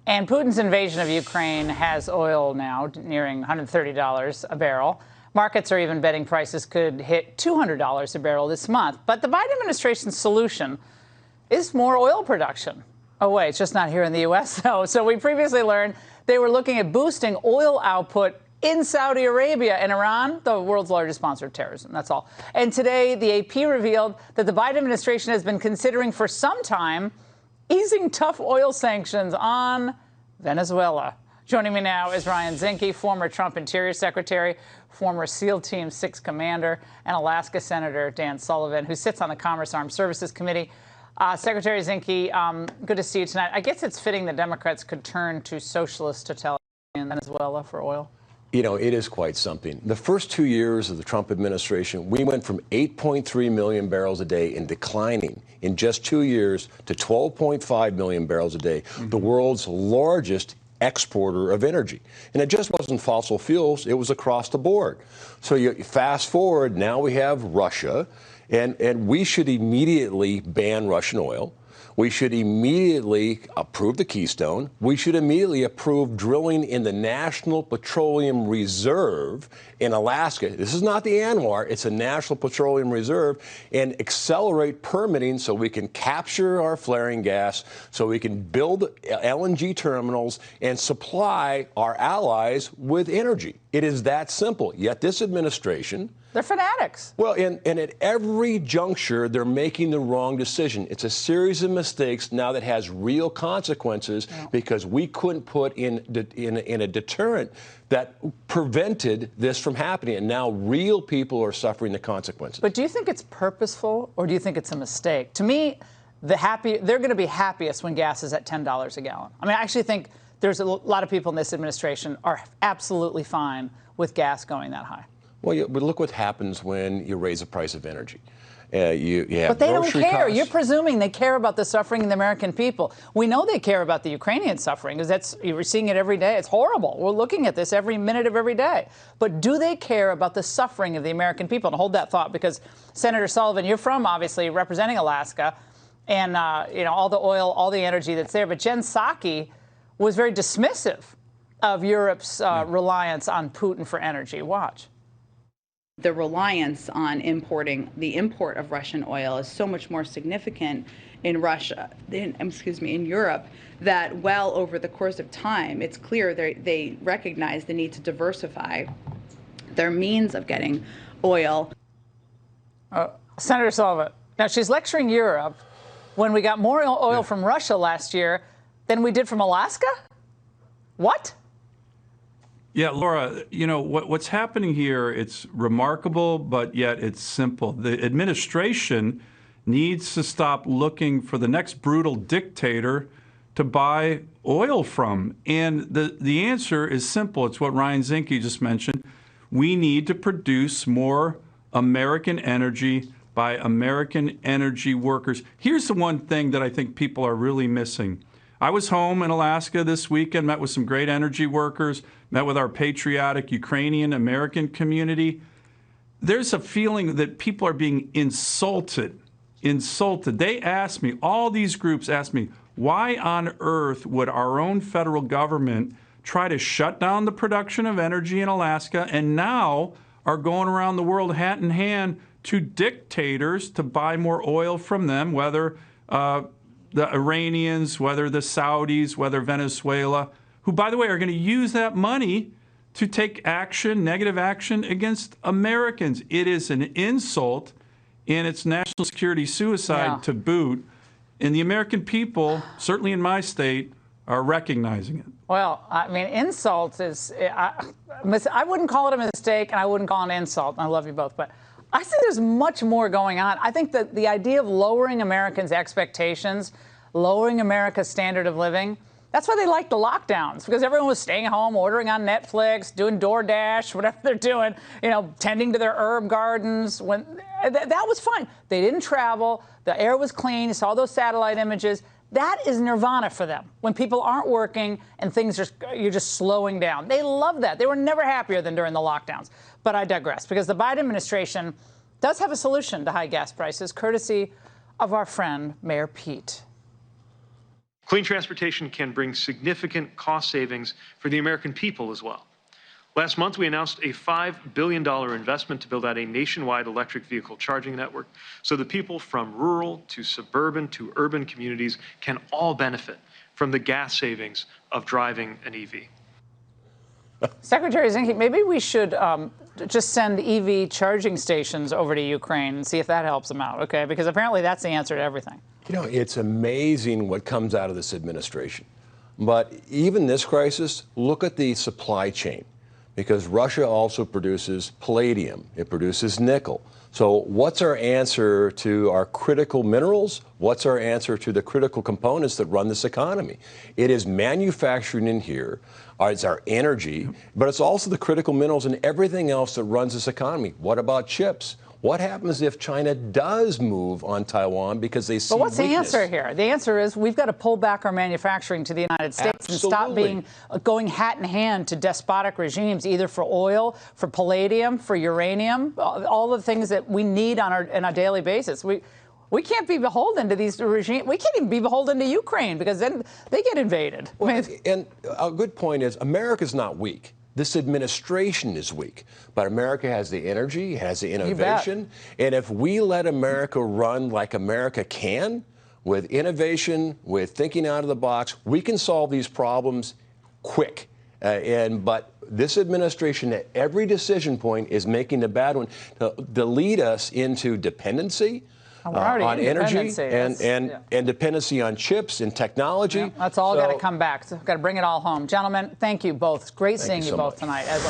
And Putin's invasion of Ukraine has oil now nearing $130 a barrel. Markets are even betting prices could hit $200 a barrel this month. But the Biden administration's solution is more oil production. Oh, wait, it's just not here in the U.S., though. So we previously learned they were looking at boosting oil output in Saudi Arabia and Iran, the world's largest sponsor of terrorism. That's all. And today, the AP revealed that the Biden administration has been considering for some time easing tough oil sanctions on Venezuela. Joining me now is Ryan Zinke, former Trump Interior Secretary, former SEAL Team 6 commander, and Alaska Senator Dan Sullivan, who sits on the Commerce Armed Services Committee. Secretary Zinke, good to see you tonight. I guess it's fitting the Democrats could turn to socialist totalitarian Venezuela for oil. You know, it is quite something. The first 2 years of the Trump administration, we went from 8.3 million barrels a day and declining in just 2 years to 12.5 million barrels a day, the world's largest exporter of energy. And it just wasn't fossil fuels, it was across the board. So you fast forward, now we have Russia, and we should immediately ban Russian oil. We should immediately approve the Keystone. We should immediately approve drilling in the National Petroleum Reserve in Alaska. This is not the ANWR, it's a National Petroleum Reserve, and accelerate permitting so we can capture our flaring gas, so we can build LNG terminals and supply our allies with energy. It is that simple. Yet this administration, they're fanatics. Well, and at every juncture, they're making the wrong decision. It's a series of mistakes now that has real consequences because we couldn't put in a deterrent that prevented this from happening. And now real people are suffering the consequences. But do you think it's purposeful or do you think it's a mistake? To me, they're going to be happiest when gas is at $10 a gallon. I mean, I actually think there's a lot of people in this administration are absolutely fine with gas going that high. Well, but look what happens when you raise the price of energy. You have but they don't care. Costs. You're presuming they care about the suffering of the American people. We know they care about the Ukrainian suffering because you're seeing it every day. It's horrible. We're looking at this every minute of every day. But do they care about the suffering of the American people? And hold that thought, because Senator Sullivan, you're from obviously representing Alaska, and all the oil, all the energy that's there. But Jen Psaki was very dismissive of Europe's reliance on Putin for energy. Watch. The reliance on the import of Russian oil is so much more significant in in Europe, that well over the course of time, it's clear they recognize the need to diversify their means of getting oil. Senator Sullivan, now she's lecturing Europe when we got more oil from Russia last year than we did from Alaska? What? Yeah, Laura, you know, what's happening here, it's remarkable, but yet it's simple. The administration needs to stop looking for the next brutal dictator to buy oil from. And the answer is simple. It's what Ryan Zinke just mentioned. We need to produce more American energy by American energy workers. Here's the one thing that I think people are really missing. I was home in Alaska this weekend, met with some great energy workers, met with our patriotic Ukrainian American community. There's a feeling that people are being insulted. They asked me, all these groups asked me, why on earth would our own federal government try to shut down the production of energy in Alaska and now are going around the world hand in hand to dictators to buy more oil from them, whether the Iranians, whether the Saudis, whether Venezuela, who, by the way, are going to use that money to take action, negative action against Americans. It is an insult, and it's national security suicide to boot. And the American people, certainly in my state, are recognizing it. Well, I mean, insult is, I wouldn't call it a mistake, and I wouldn't call it an insult. I love you both, but I think there's much more going on. I think that the idea of lowering Americans' expectations, lowering America's standard of living, that's why they like the lockdowns, because everyone was staying home, ordering on Netflix, doing DoorDash, whatever they're doing, tending to their herb gardens. That was fine. They didn't travel. The air was clean. You saw those satellite images. That is nirvana for them. When people aren't working and you're just slowing down. They love that. They were never happier than during the lockdowns. But I digress, because the Biden administration does have a solution to high gas prices, courtesy of our friend Mayor Pete. Clean transportation can bring significant cost savings for the American people as well. Last month, we announced a $5 billion investment to build out a nationwide electric vehicle charging network so that people from rural to suburban to urban communities can all benefit from the gas savings of driving an EV. Secretary Zinke, maybe we should just send EV charging stations over to Ukraine and see if that helps them out, okay? Because apparently that's the answer to everything. You know, it's amazing what comes out of this administration. But even this crisis, look at the supply chain. Because Russia also produces palladium, it produces nickel. So what's our answer to our critical minerals? What's our answer to the critical components that run this economy? It is manufacturing in here, it's our energy, but it's also the critical minerals and everything else that runs this economy. What about chips? What happens if China does move on Taiwan because they see But what's weakness? the answer here? The answer is we've got to pull back our manufacturing to the United States and stop being going hat in hand to despotic regimes, either for oil, for palladium, for uranium, all the things that we need on a daily basis. We can't be beholden to these regimes. We can't even be beholden to Ukraine because then they get invaded. Well, and a good point is America's not weak. This administration is weak, but America has the energy, has the innovation, and if we let America run like America can, with innovation, with thinking out of the box, we can solve these problems quick. But this administration at every decision point is making the bad one to lead us into dependency on energy and dependency on chips and technology. Yeah, that's all got to come back. So got to bring it all home. Gentlemen, thank you both. Great seeing you both tonight.